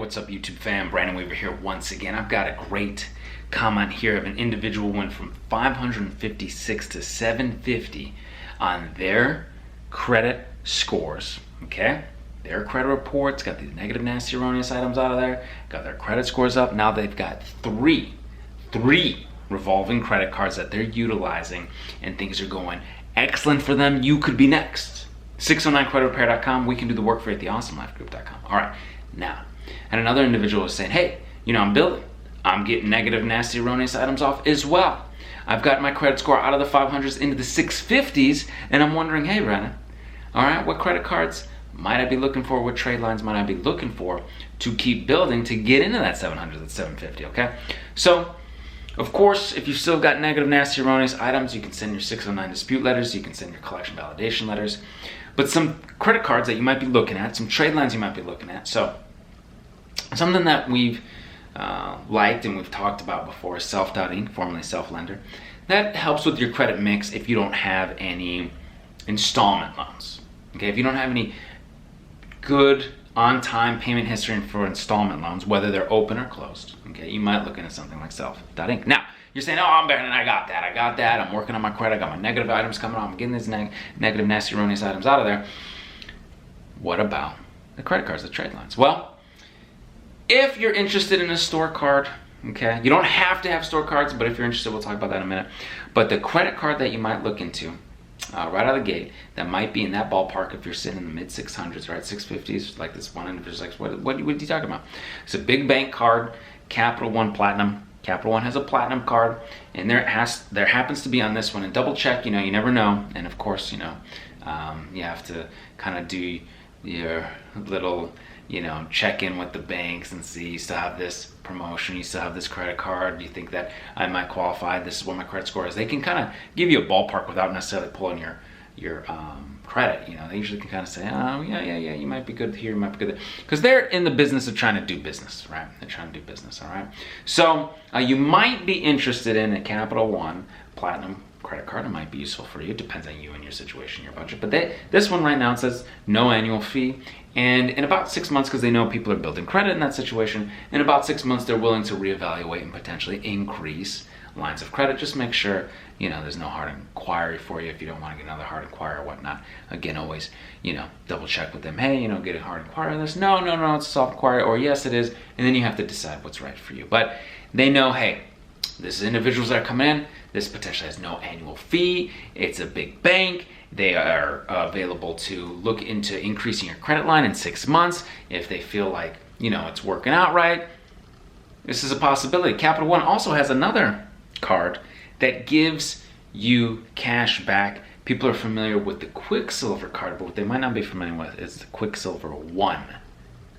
what's up YouTube fam? Brandon Weaver here once again. I've got a great comment here of an individual went from 556 to 750 on their credit scores, okay? Their credit reports, got these negative, nasty, erroneous items out of there, got their credit scores up. Now they've got three revolving credit cards that they're utilizing, and things are going excellent for them. You could be next. 609creditrepair.com. We can do the work for you at theawesomelifegroup.com. All right, now, and another individual was saying, hey, I'm building. I'm getting negative, nasty, erroneous items off as well. I've got my credit score out of the 500s into the 650s, and I'm wondering, hey, Brennan, all right, what credit cards might I be looking for? What trade lines might I be looking for to keep building to get into that 700, that 750, okay? So, of course, if you've still got negative, nasty, erroneous items, you can send your 609 dispute letters, you can send your collection validation letters, but some credit cards that you might be looking at, some trade lines you might be looking at. So, something that we've liked and we've talked about before is self.ink, formerly Self-Lender. That helps with your credit mix if you don't have any installment loans. Okay, if you don't have any good on-time payment history for installment loans, whether they're open or closed, okay, you might look into something like self.ink. Now, you're saying, oh, I'm better than I got that, I'm working on my credit, I got my negative items coming on, I'm getting these negative, nasty, erroneous items out of there. What about the credit cards, the trade lines? Well, if you're interested in a store card, okay, you don't have to have store cards, but if you're interested, we'll talk about that in a minute. But the credit card that you might look into right out of the gate, that might be in that ballpark if you're sitting in the mid 600s, right, 650s, like this one individual's like, what are you talking about? It's a big bank card, Capital One Platinum. Capital One has a platinum card, and there happens to be on this one, and double check, you never know, and of course, you have to kind of do your little, check in with the banks and see, you still have this promotion, you still have this credit card, do you think that I might qualify, this is what my credit score is. They can kind of give you a ballpark without necessarily pulling your credit. They usually can kind of say, oh, yeah, you might be good here, you might be good there. Because they're in the business of trying to do business, right? They're trying to do business, all right? So you might be interested in a Capital One Platinum credit card. It might be useful for you. It depends on you and your situation, your budget. But this one right now, it says no annual fee. And in about 6 months, because they know people are building credit in that situation, in about 6 months, they're willing to reevaluate and potentially increase lines of credit. Just make sure, there's no hard inquiry for you if you don't want to get another hard inquiry or whatnot. Again, always, double check with them. Hey, get a hard inquiry on this. No, it's a soft inquiry, or yes, it is. And then you have to decide what's right for you. But they know, hey, this is individuals that are coming in. This potentially has no annual fee. It's a big bank. They are available to look into increasing your credit line in 6 months if they feel like, it's working out right. This is a possibility. Capital One also has another card that gives you cash back. People are familiar with the Quicksilver card, but what they might not be familiar with is the Quicksilver One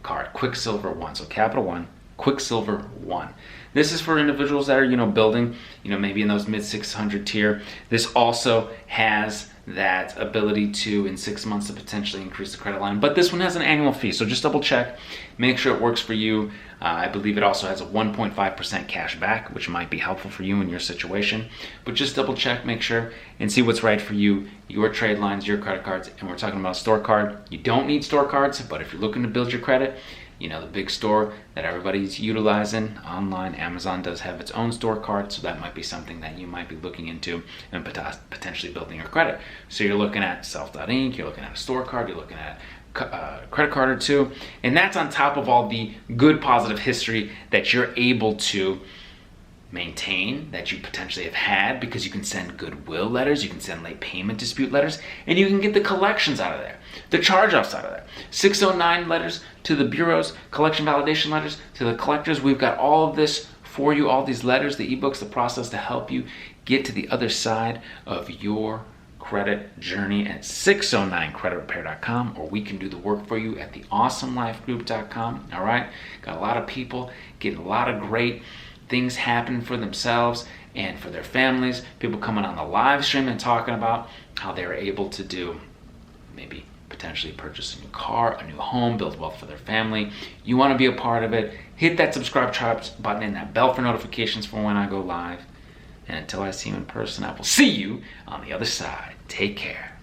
card. Quicksilver One. So Capital One, Quicksilver One. This is for individuals that are, building, maybe in those mid 600 tier. This also has that ability to, in 6 months, to potentially increase the credit line. But this one has an annual fee, so just double check, make sure it works for you. I believe it also has a 1.5% cash back, which might be helpful for you in your situation. But just double check, make sure, and see what's right for you, your trade lines, your credit cards. And we're talking about a store card. You don't need store cards, but if you're looking to build your credit, the big store that everybody's utilizing online, Amazon does have its own store card, so that might be something that you might be looking into and potentially building your credit. So you're looking at self.ink, you're looking at a store card, you're looking at a credit card or two, and that's on top of all the good positive history that you're able to maintain, that you potentially have had, because you can send goodwill letters, you can send late payment dispute letters, and you can get the collections out of there, the charge-offs out of there, 609 letters to the bureaus, collection validation letters to the collectors. We've got all of this for you, all these letters, the ebooks, the process to help you get to the other side of your credit journey at 609creditrepair.com, or we can do the work for you at theawesomelifegroup.com. All right, got a lot of people getting a lot of great things happen for themselves and for their families. People coming on the live stream and talking about how they're able to do, maybe potentially purchase a new car, a new home, build wealth for their family. You want to be a part of it, hit that subscribe button and that bell for notifications for when I go live. And until I see you in person, I will see you on the other side. Take care.